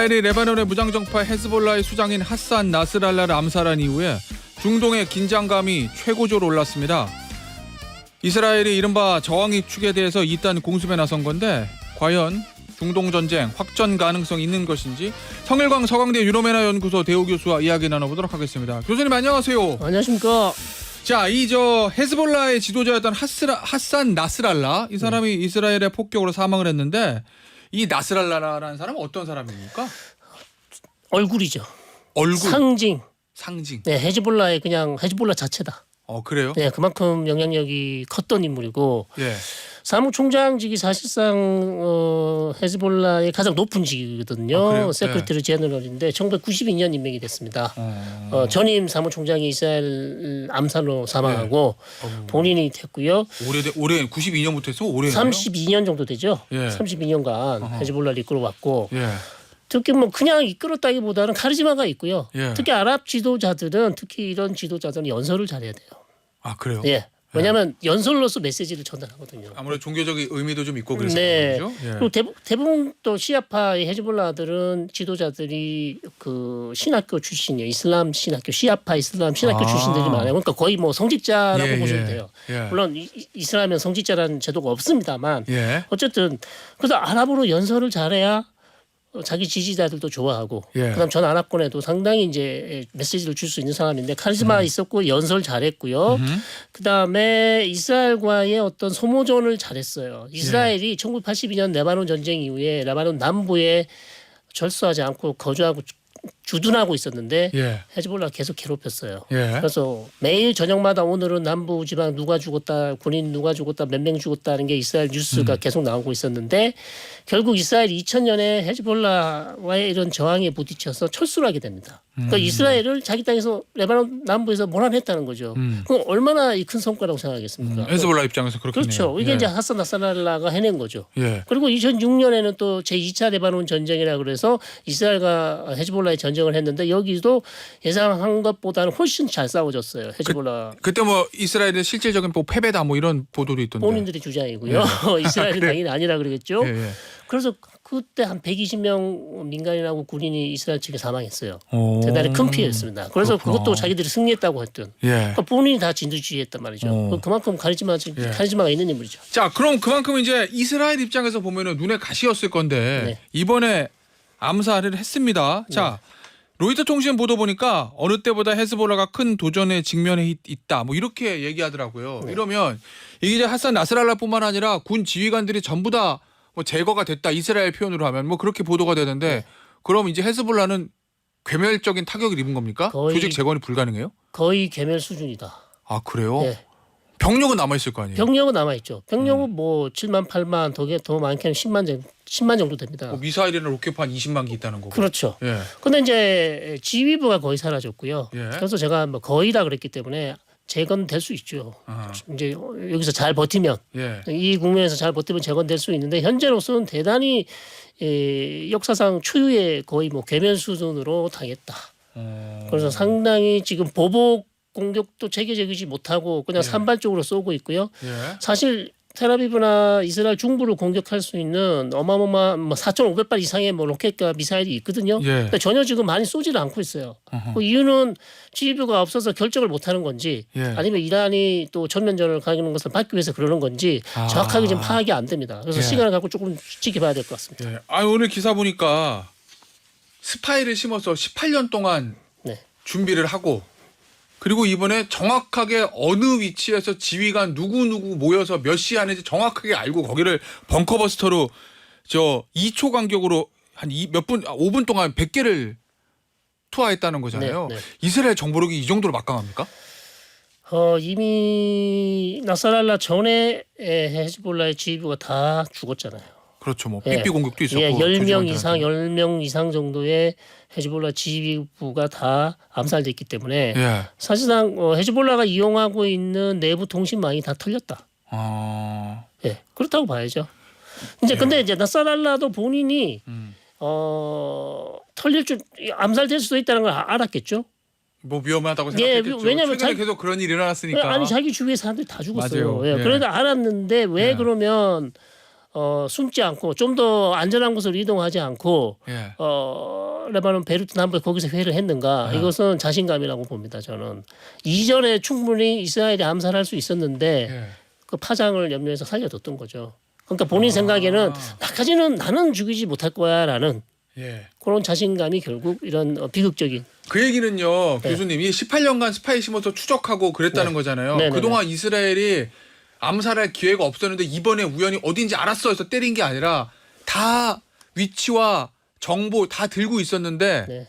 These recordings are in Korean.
이스라엘이 레바논의 무장정파 헤즈볼라의 수장인 하산 나스랄라를 암살한 이후에 중동의 긴장감이 최고조로 올랐습니다. 이스라엘이 이른바 저항의 축에 대해서 이딴 공습에 나선 건데 과연 중동 전쟁 확전 가능성이 있는 것인지 성일광 서강대 유로메나 연구소 대우 교수와 이야기 나눠보도록 하겠습니다. 교수님 안녕하세요. 안녕하십니까. 자, 이 헤즈볼라의 지도자였던 하산 나스랄라 이 사람이 이스라엘의 폭격으로 사망을 했는데 이 나스랄라라는 사람은 어떤 사람입니까? 얼굴이죠. 얼굴. 상징. 네, 헤즈볼라의 그냥 헤즈볼라 자체다. 그래요? 네, 그만큼 영향력이 컸던 인물이고 예. 사무총장직이 사실상 헤즈볼라의 가장 높은 직이거든요. 세크리터리 제너럴인데 1992년 임명이 됐습니다. 전임 사무총장이 이스라엘 암살로 사망하고 본인이 됐고요. 올해 92년부터 해서 올해 32년 정도 되죠. 예. 32년간 헤즈볼라를 이끌어왔고 예. 특히 뭐 그냥 이끌었다기보다는 카리스마가 있고요. 예. 특히 아랍 지도자들은 특히 이런 지도자들은 연설을 잘해야 돼요. 아, 그래요? 예. 왜냐하면 연설로서 메시지를 전달하거든요. 아무래도 종교적인 의미도 좀 있고 그래서 네. 그렇죠. 예. 그리고 대부분 또 시아파의 헤즈볼라들은 지도자들이 그 신학교 출신이에요. 이슬람 신학교, 시아파 이슬람 신학교 출신들이 많아요. 그러니까 거의 뭐 성직자라고 보시면 돼요. 예. 물론 이스라엘은 성직자라는 제도가 없습니다만 예. 어쨌든 그래서 아랍어로 연설을 잘해야 자기 지지자들도 좋아하고 그다음 전 아랍권에도 상당히 이제 메시지를 줄 수 있는 사람인데 카리스마 있었고 연설 잘했고요. 그다음에 이스라엘과의 어떤 소모전을 잘했어요. 이스라엘이 1982년 레바논 전쟁 이후에 레바논 남부에 철수하지 않고 거주하고 주둔하고 있었는데 헤즈볼라가 계속 괴롭혔어요. 그래서 매일 저녁마다 오늘은 남부 지방 누가 죽었다, 군인 누가 죽었다, 몇 명 죽었다는 게 이스라엘 뉴스가 계속 나오고 있었는데 결국 이스라엘이 2000년에 헤즈볼라와의 이런 저항에 부딪혀서 철수를 하게 됩니다. 그러니까 이스라엘을 자기 땅에서 레바논 남부에서 몰아냈다는 거죠. 그럼 얼마나 큰 성과라고 생각하겠습니까? 헤즈볼라 입장에서 그렇겠네요. 그렇죠. 이게 이제 하산 나스랄라가 해낸 거죠. 예. 그리고 2006년에는 또 제2차 레바논 전쟁이라 그래서 이스라엘과 헤즈볼라의 전쟁을 했는데 여기도 예상한 것보다는 훨씬 잘 싸워졌어요. 헤즈볼라. 그때 뭐 이스라엘의 실질적인 뭐 패배다 뭐 이런 보도도 있던데. 본인들의 주장이고요. 이스라엘은 당연히 아니라 그러겠죠. 그래서 그때 한 120명 민간인하고 군인이 이스라엘 측에 사망했어요. 대단히 큰 피해였습니다. 그래서 그것도 자기들이 승리했다고 했던. 그러니까 본인이 다 진두지휘했단 말이죠. 그만큼 카리스마가 있는 인물이죠. 자, 그럼 그만큼 이제 이스라엘 입장에서 보면은 눈에 가시였을 건데 이번에 암살을 했습니다. 자, 로이터 통신 보도 보니까 어느 때보다 헤즈볼라가 큰 도전에 직면해 있다. 뭐 이렇게 얘기하더라고요. 이러면 이게 이제 하산 나스랄라뿐만 아니라 군 지휘관들이 전부 다 뭐 제거가 됐다. 이스라엘 표현으로 하면 뭐 그렇게 보도가 되는데 그럼 이제 헤즈볼라는 괴멸적인 타격을 입은 겁니까? 조직 재건이 불가능해요? 거의 괴멸 수준이다. 아, 그래요? 네. 병력은 남아 있을 거 아니에요? 병력은 남아 있죠. 병력은 뭐 7만 8만 더 많게는 10만 정도 됩니다. 뭐 미사일이나 로켓판 20만 개 있다는 거고. 그렇죠. 그런데 이제 지휘부가 거의 사라졌고요. 예. 그래서 제가 뭐 거의다 그랬기 때문에 재건될 수 있죠. 이제 여기서 잘 버티면 이 국면에서 잘 버티면 재건될 수 있는데 현재로서는 대단히 역사상 초유의 거의 뭐 괴멸 수준으로 당했다. 그래서 상당히 지금 보복 공격도 체계적이지 못하고 그냥 산발적으로 쏘고 있고요. 사실 텔아비브나 이스라엘 중부를 공격할 수 있는 어마어마한 4,500발 이상의 뭐 로켓과 미사일이 있거든요. 근데 전혀 지금 많이 쏘지를 않고 있어요. 그 이유는 지휘부가 없어서 결정을 못하는 건지 아니면 이란이 또 전면전을 가는 것을 막기 위해서 그러는 건지 정확하게 지금 파악이 안 됩니다. 그래서 시간을 갖고 조금 지켜봐야 될 것 같습니다. 오늘 기사 보니까 스파이를 심어서 18년 동안 준비를 하고 그리고 이번에 정확하게 어느 위치에서 지휘관 누구 모여서 몇 시에 하는지 정확하게 알고 거기를 벙커버스터로 2초 간격으로 한 5분 동안 100개를 투하했다는 거잖아요. 이스라엘 정보력이 이 정도로 막강합니까? 이미 나스랄라 전에 헤즈볼라의 지휘부가 다 죽었잖아요. 그렇죠. 뭐 삐삐 공격도 있었고. 10명 이상 정도의 헤즈볼라 지휘부가 다 암살됐기 때문에 사실상 헤즈볼라가 이용하고 있는 내부 통신망이 다 털렸다. 그렇다고 봐야죠. 근데 이제 나스랄라도 본인이 털릴 줄 암살될 수도 있다는 걸 알았겠죠. 뭐 위험하다고 생각했겠죠. 왜냐면 최근에 계속 그런 일이 일어났으니까. 아니 자기 주위의 사람들이 다 죽었어요. 맞아요. 그래도 알았는데 왜 그러면 숨지 않고 좀 더 안전한 곳으로 이동하지 않고 예. 레바논 베이루트 남부에 거기서 회의를 했는가? 이것은 자신감이라고 봅니다. 저는 이전에 충분히 이스라엘이 암살할 수 있었는데 예. 그 파장을 염려해서 살려뒀던 거죠. 그러니까 본인 생각에는 나까지는 나는 죽이지 못할 거야라는 예. 그런 자신감이 결국 이런 비극적인. 그 얘기는요, 교수님이 18년간 스파이 심어서 추적하고 그랬다는 거잖아요. 네네네. 그동안 이스라엘이 암살할 기회가 없었는데 이번에 우연히 어딘지 알았어 해서 때린 게 아니라 다 위치와 정보 다 들고 있었는데 네.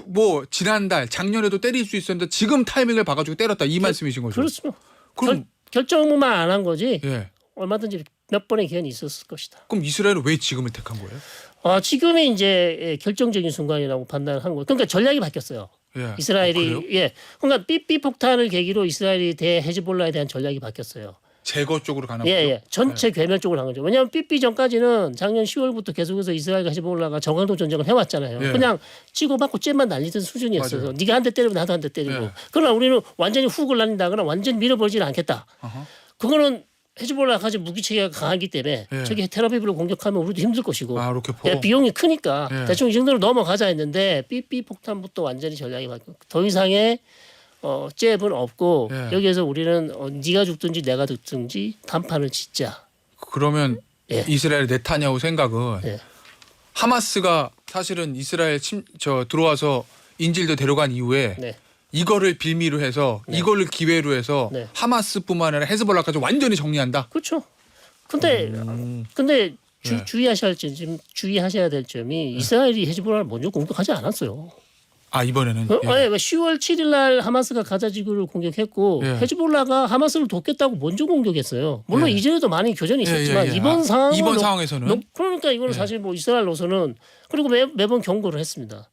뭐 지난달 작년에도 때릴 수 있었는데 지금 타이밍을 봐가지고 때렸다 이 말씀이신 거죠. 그렇습니다. 그럼 결정만 안 한 거지 예. 얼마든지 몇 번의 기회는 있었을 것이다. 그럼 이스라엘은 왜 지금을 택한 거예요? 지금이 이제 결정적인 순간이라고 판단한 거예요. 그러니까 전략이 바뀌었어요. 예. 이스라엘이 그래요? 그러니까 삐삐 폭탄을 계기로 이스라엘이 헤즈볼라에 대한 전략이 바뀌었어요. 제거 쪽으로 가나 보죠. 전체 괴멸 쪽으로 간 거죠. 왜냐하면 삐삐 전까지는 작년 10월부터 계속해서 이스라엘과 헤즈볼라가 정강도 전쟁을 해왔잖아요. 예. 그냥 치고받고 잼만 날리던 수준이었어요. 맞아요. 네가 한 대 때리고 나도 한 대 때리고. 예. 그러나 우리는 완전히 훅을 날린다거나 완전히 밀어버리지는 않겠다. 어허. 그거는 헤즈볼라가 가진 무기 체계가 강하기 때문에 예. 저기 테라비브를 공격하면 우리도 힘들 것이고 로켓포. 비용이 크니까 예. 대충 이 정도로 넘어가자 했는데 삐삐 폭탄부터 완전히 전략이 바뀌고 더 이상의 잽은 없고 예. 여기에서 우리는 네가 죽든지 내가 죽든지 단판을 짓자. 그러면 예. 이스라엘 네타냐후 생각은 예. 하마스가 사실은 이스라엘 들어와서 인질도 데려간 이후에 네. 이거를 빌미로 해서 이거를 기회로 해서 네. 하마스뿐만 아니라 헤즈볼라까지 완전히 정리한다. 그렇죠. 근데 예. 주의하셔야 될 점이 이스라엘이 헤즈볼라를 먼저 공격하지 않았어요. 이번에는 예. 10월 7일 날 하마스가 가자지구를 공격했고 예. 헤즈볼라가 하마스를 돕겠다고 먼저 공격했어요. 물론 예. 이전에도 많이 교전이 있었지만 예. 이번 상황에서는 그러니까 이거는 예. 사실 뭐 이스라엘로서는 그리고 매번 경고를 했습니다.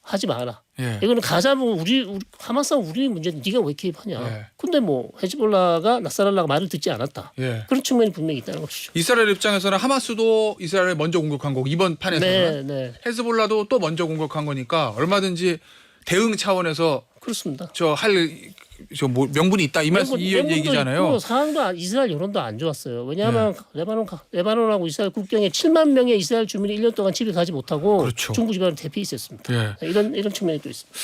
하지 마라. 예. 이거는 가자 뭐 우리 하마스하고 우리 문제는 네가 왜 개입하냐. 예. 근데 뭐 헤즈볼라가 나사랄라가 말을 듣지 않았다. 예. 그런 측면이 분명히 있다는 것이죠. 이스라엘 입장에서는 하마스도 이스라엘을 먼저 공격한 거고 이번 판에서는 네. 헤즈볼라도 또 먼저 공격한 거니까 얼마든지 대응 차원에서 그렇습니다. 뭐 명분이 있다 이 얘기잖아요. 상황도 이스라엘 여론도 안 좋았어요. 왜냐하면 레바논하고 이스라엘 국경에 7만 명의 이스라엘 주민이 1년 동안 집에 가지 못하고 그렇죠. 중부 지방으로 대피 있었습니다. 예. 이런 측면이 또 있습니다.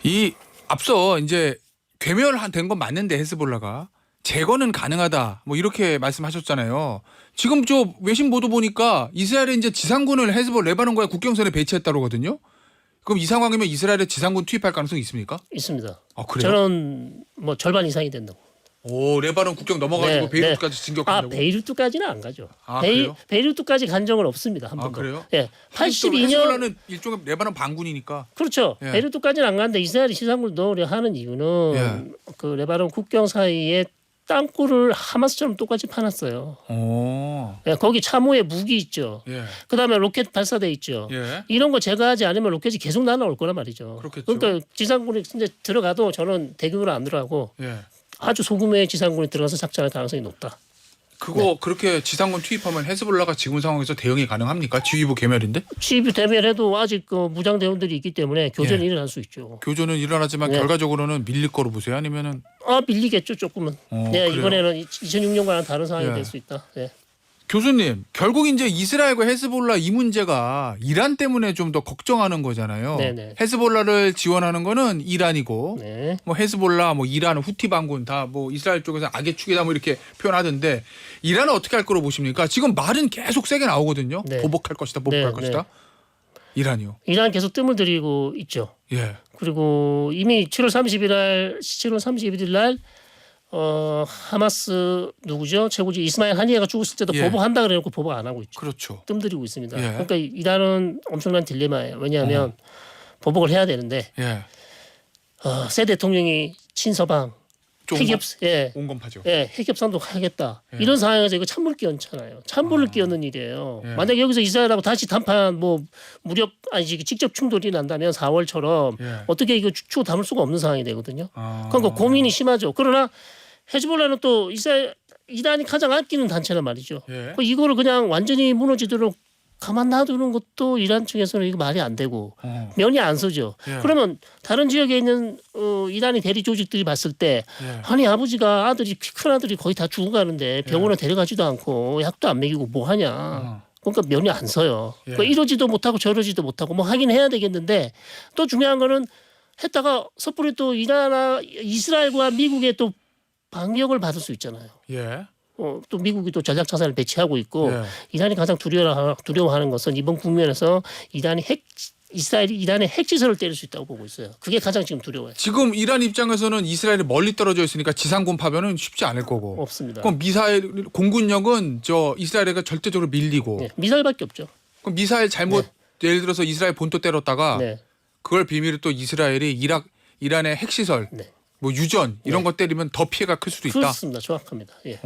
이 앞서 이제 괴멸된 건 맞는데 헤즈볼라가 제거는 가능하다 뭐 이렇게 말씀하셨잖아요. 지금 저 외신 보도 보니까 이스라엘이 이제 지상군을 레바논과의 국경선에 배치했다고 하거든요. 그럼 이 상황이면 이스라엘에 지상군 투입할 가능성이 있습니까? 있습니다. 그래요? 저는 뭐 절반 이상이 된다고. 레바논 국경 넘어가지고 네, 베이루트까지 진격한다고. 베이루트까지는 안 가죠. 그래요? 베이루트까지 간 적은 없습니다. 한 번도. 그래요? 예. 82년 헤즈볼라는 일종의 레바논 반군이니까. 그렇죠. 예. 베이루트까지는 안 가는데 이스라엘이 시상군을 넣으려 하는 이유는 예. 그 레바논 국경 사이에 땅굴을 하마스처럼 똑같이 파놨어요. 예, 거기 참호에 무기 있죠. 예. 그다음에 로켓 발사대 있죠. 예. 이런 거 제거하지 않으면 로켓이 계속 날아올 거란 말이죠. 그렇겠죠. 그러니까 지상군이 이제 들어가도 저는 대규모로 안 들어가고 예. 아주 소규모의 지상군이 들어가서 작전할 가능성이 높다. 그거 그렇게 지상군 투입하면 헤즈볼라가 지금 상황에서 대응이 가능합니까? 지휘부 개멸인데? 지휘부 대멸해도 아직 그 무장 대원들이 있기 때문에 교전이 일어날 수 있죠. 교전은 일어나지만 네. 결과적으로는 밀릴 거로 보세요? 아니면은 밀리겠죠 조금은. 그래요? 이번에는 2006년과는 다른 상황이 예. 될 수 있다. 예. 교수님 결국 이제 이스라엘과 헤즈볼라 이 문제가 이란 때문에 좀 더 걱정하는 거잖아요. 네네. 헤즈볼라를 지원하는 거는 이란이고 네. 뭐 헤즈볼라 뭐 이란 후티 반군 다 뭐 이스라엘 쪽에서 악의 축이다 뭐 이렇게 표현하던데 이란은 어떻게 할 거로 보십니까? 지금 말은 계속 세게 나오거든요. 네. 보복할 것이다. 보복할 네, 것이다. 이란이요. 이란 계속 뜸을 들이고 있죠. 예. 그리고 이미 7월 31일 날 하마스 누구죠? 최고지 이스마일 하니아가 죽었을 때도 예. 보복한다 그래놓고 보복 안 하고 있죠. 그렇죠. 뜸들이고 있습니다. 예. 그러니까 이란은 엄청난 딜레마예요. 왜냐하면 보복을 해야 되는데 예. 새 대통령이 친서방 온건파죠. 핵협상도 하겠다. 이런 상황에서 이거 찬물 끼얹잖아요. 찬물을 끼얹는 일이에요. 예. 만약 여기서 이스라엘하고 다시 단판 뭐 직접 충돌이 난다면 4월처럼 예. 어떻게 이거 추후 담을 수가 없는 상황이 되거든요. 그러니까 아. 고민이 심하죠. 그러나 헤즈볼라는 또 이란이 가장 아끼는 단체란 말이죠. 예. 이거를 그냥 완전히 무너지도록 가만 놔두는 것도 이란 측에서는 이거 말이 안 되고 어. 면이 안 서죠. 예. 그러면 다른 지역에 있는 이란의 대리 조직들이 봤을 때 예. 아니 아버지가 큰 아들이 거의 다 죽어가는데 병원에 데려가지도 않고 약도 안 먹이고 뭐 하냐. 그러니까 면이 안 서요. 예. 그러니까 이러지도 못하고 저러지도 못하고 뭐 하긴 해야 되겠는데 또 중요한 거는 했다가 섣불리 또 이스라엘과 미국의 또 반격을 받을 수 있잖아요. 예. 또 미국이 또 전략 자산을 배치하고 있고 예. 이란이 가장 두려워하는 것은 이번 국면에서 이스라엘이 이란의 핵시설을 때릴 수 있다고 보고 있어요. 그게 가장 지금 두려워요. 지금 이란 입장에서는 이스라엘이 멀리 떨어져 있으니까 지상군 파견은 쉽지 않을 거고. 없습니다. 그럼 미사일 공군력은 저 이스라엘에게 절대적으로 밀리고. 네, 미사일밖에 없죠. 그럼 미사일 잘못 예를 들어서 이스라엘 본토 때렸다가 네. 그걸 비밀로 또 이스라엘이 이란의 핵시설, 네. 뭐 유전 이런 거 때리면 더 피해가 클 수도 있다. 그렇습니다. 정확합니다. 예.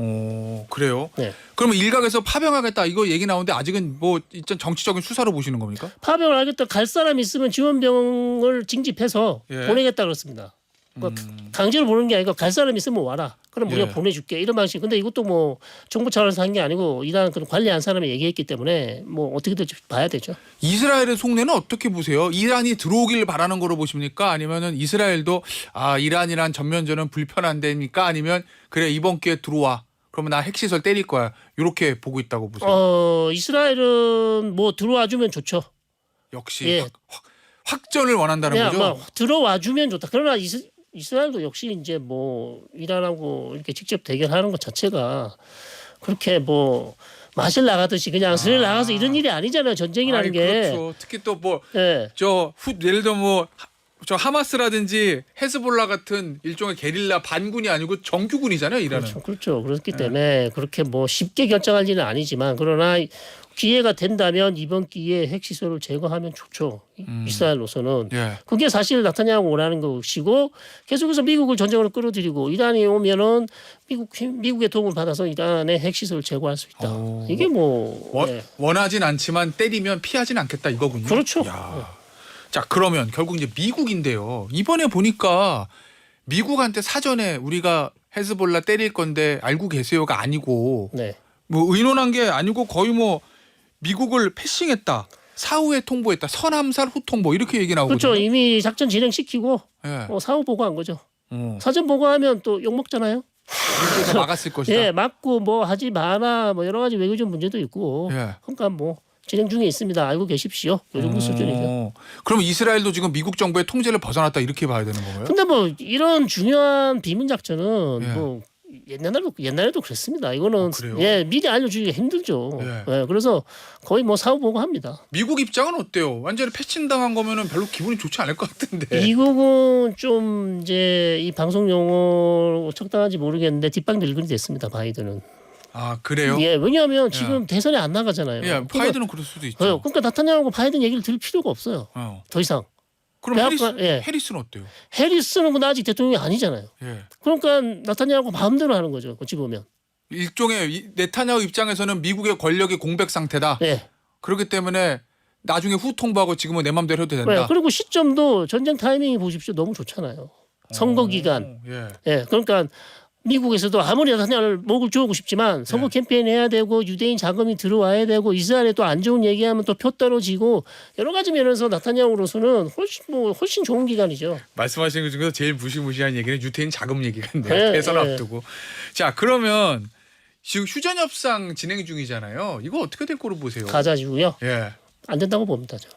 그래요? 네. 그러면 일각에서 파병하겠다 이거 얘기 나오는데 아직은 뭐 일단 정치적인 수사로 보시는 겁니까? 파병을 하겠다 갈 사람 있으면 지원병을 징집해서 예. 보내겠다 그렇습니다. 그러니까 강제로 보내는 게 아니고 갈 사람 있으면 와라. 그럼 우리가 예. 보내줄게 이런 방식. 근데 이것도 뭐 정부 차원에서 한 게 아니고 이란 그런 관리한 사람이 얘기했기 때문에 뭐 어떻게 될지 봐야 되죠. 이스라엘의 속내는 어떻게 보세요? 이란이 들어오길 바라는 거로 보십니까? 아니면은 이스라엘도 이란이란 전면전은 불편한 데입니까? 아니면 그래 이번 기회에 들어와. 그러면 나 핵시설 때릴 거야. 이렇게 보고 있다고 보세요. 이스라엘은 뭐 들어와 주면 좋죠. 역시 예. 확전을 원한다는 네, 거죠. 들어와 주면 좋다. 그러나 이스라엘도 역시 이제 뭐 이란하고 이렇게 직접 대결하는 것 자체가 그렇게 뭐 마실 나가듯이 그냥 스릴 나가서 이런 일이 아니잖아요. 전쟁이라는 게. 그렇죠. 특히 또 뭐 예. 예를 들어 뭐 저 하마스라든지 헤즈볼라 같은 일종의 게릴라 반군이 아니고 정규군이잖아요, 이란은. 그렇죠. 그렇기 때문에 그렇게 뭐 쉽게 결정할 일은 아니지만 그러나 기회가 된다면 이번 기회에 핵시설을 제거하면 좋죠. 이스라엘로서는. 예. 그게 사실 나타냐고 원하는 것이고 계속해서 미국을 전쟁으로 끌어들이고 이란이 오면은 미국의 도움을 받아서 이란의 핵시설을 제거할 수 있다. 이게 뭐 원하진 않지만 때리면 피하진 않겠다 이거군요. 그렇죠. 야. 자, 그러면 결국 이제 미국인데요. 이번에 보니까 미국한테 사전에 우리가 헤즈볼라 때릴 건데 알고 계세요가 아니고 네. 뭐 의논한 게 아니고 거의 뭐 미국을 패싱했다. 사후에 통보했다. 선함살 후통보 이렇게 얘기 나오거든요. 그렇죠. 이미 작전 진행시키고 예. 사후 보고한 거죠. 사전 보고하면 또 욕 먹잖아요. 그래서 막았을 것이다. 예, 막고 뭐 하지 마라 뭐 여러 가지 외교적 문제도 있고. 예. 그러니까 뭐 진행 중에 있습니다. 알고 계십시오. 이 정도 수준이죠. 그럼 이스라엘도 지금 미국 정부의 통제를 벗어났다 이렇게 봐야 되는 건가요? 근데 뭐 이런 중요한 비밀 작전은 예. 뭐 옛날에도 그랬습니다. 이거는 그래요? 미리 알려주기가 힘들죠. 예. 예, 그래서 거의 뭐 사후 보고합니다. 미국 입장은 어때요? 완전히 패싱 당한 거면은 별로 기분이 좋지 않을 것 같은데. 미국은 좀 이제 이 방송 용어 적당한지 모르겠는데 뒷방도 일근이 됐습니다. 바이든은. 아 그래요? 예, 왜냐하면 지금 대선에 안 나가잖아요. 예, 바이든은 그럴 수도 있죠. 그러니까 나타나고 바이든 얘기를 들을 필요가 없어요. 더 이상. 그럼 예. 해리스는 어때요? 해리스는 근데 아직 대통령이 아니잖아요. 예. 그러니까 나타나고 마음대로 하는 거죠. 어찌 보면. 일종의 네타냐후 입장에서는 미국의 권력이 공백 상태다. 예. 그렇기 때문에 나중에 후 통보하고 지금은 내 맘대로 해도 된다. 네, 그리고 시점도 전쟁 타이밍이 보십시오. 너무 좋잖아요. 선거 기간. 예. 예. 그러니까 미국에서도 아무리 나타냐를 목을 조우고 싶지만 선거 캠페인 해야 되고 유대인 자금이 들어와야 되고 이스라엘에 또 안 좋은 얘기하면 또 표 떨어지고 여러 가지 면에서 나타냐로서는 훨씬 좋은 기간이죠. 말씀하신 것 중에서 제일 무시무시한 얘기는 유태인 자금 얘기인데 네, 대선 네. 앞두고. 자 그러면 지금 휴전 협상 진행 중이잖아요. 이거 어떻게 될 거로 보세요? 가자지고요. 예. 안 된다고 봅니다. 저.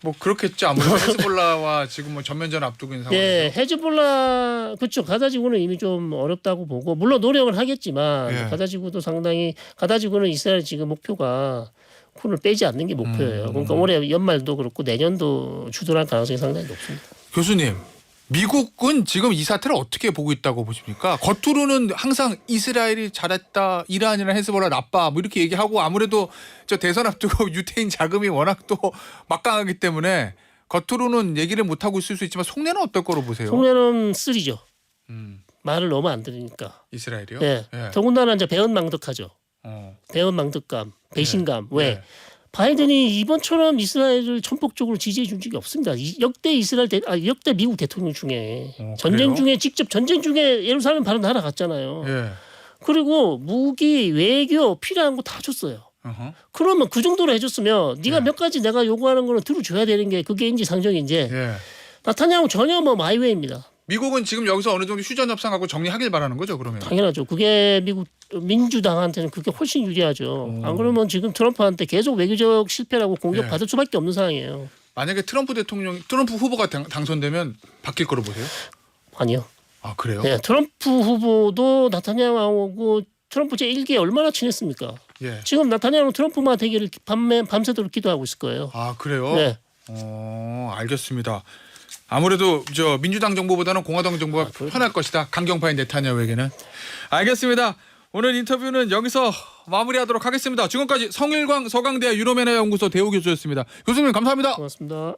뭐 그렇겠죠. 아무래도 헤즈볼라와 지금 뭐 전면전 앞두고 있는 상황에서. 네, 헤즈볼라 그렇죠. 가자지구는 이미 좀 어렵다고 보고 물론 노력을 하겠지만 예. 가자지구는 이스라엘 지금 목표가 쿨을 빼지 않는 게 목표예요. 그러니까 올해 연말도 그렇고 내년도 주둔할 가능성이 상당히 높습니다. 교수님, 미국은 지금 이 사태를 어떻게 보고 있다고 보십니까? 겉으로는 항상 이스라엘이 잘했다, 이란이랑 헤즈볼라 나빠 뭐 이렇게 얘기하고 아무래도 저 대선 앞두고 유태인 자금이 워낙 또 막강하기 때문에 겉으로는 얘기를 못 하고 있을 수 있지만 속내는 어떨 거로 보세요? 속내는 쓰리죠. 음, 말을 너무 안 들으니까. 이스라엘이요? 예. 예. 더군다나 이제 배은망덕하죠. 배은망덕감, 배신감. 왜? 예. 바이든이 이번처럼 이스라엘을 전폭적으로 지지해 준 적이 없습니다. 역대 미국 대통령 중에 전쟁 그래요? 중에 예루살렘 바로 날아갔잖아요. 예. 그리고 무기, 외교 필요한 거 다 줬어요. 어허. 그러면 그 정도로 해줬으면 네가 예. 몇 가지 내가 요구하는 거는 들어줘야 되는 게 그게 인지상정인지 예. 나타냐고 전혀 뭐 마이웨이입니다. 미국은 지금 여기서 어느 정도 휴전 협상하고 정리하길 바라는 거죠, 그러면? 당연하죠. 그게 미국 민주당한테는 그게 훨씬 유리하죠. 안 그러면 지금 트럼프한테 계속 외교적 실패라고 공격받을 수밖에 없는 상황이에요. 만약에 트럼프 후보가 당선되면 바뀔 거로 보세요? 아니요. 아, 그래요? 네, 트럼프 후보도 나타냐후하고 트럼프 제1기에 얼마나 친했습니까? 예. 지금 나타냐후 트럼프만 대기를 밤새도록 기도하고 있을 거예요. 아, 그래요? 네. 알겠습니다. 아무래도 저 민주당 정부보다는 공화당 정부가 편할 것이다. 강경파인 네타냐후에게는. 알겠습니다. 오늘 인터뷰는 여기서 마무리하도록 하겠습니다. 지금까지 성일광 서강대학 유럽연화 연구소 대우 교수였습니다. 교수님 감사합니다. 고맙습니다.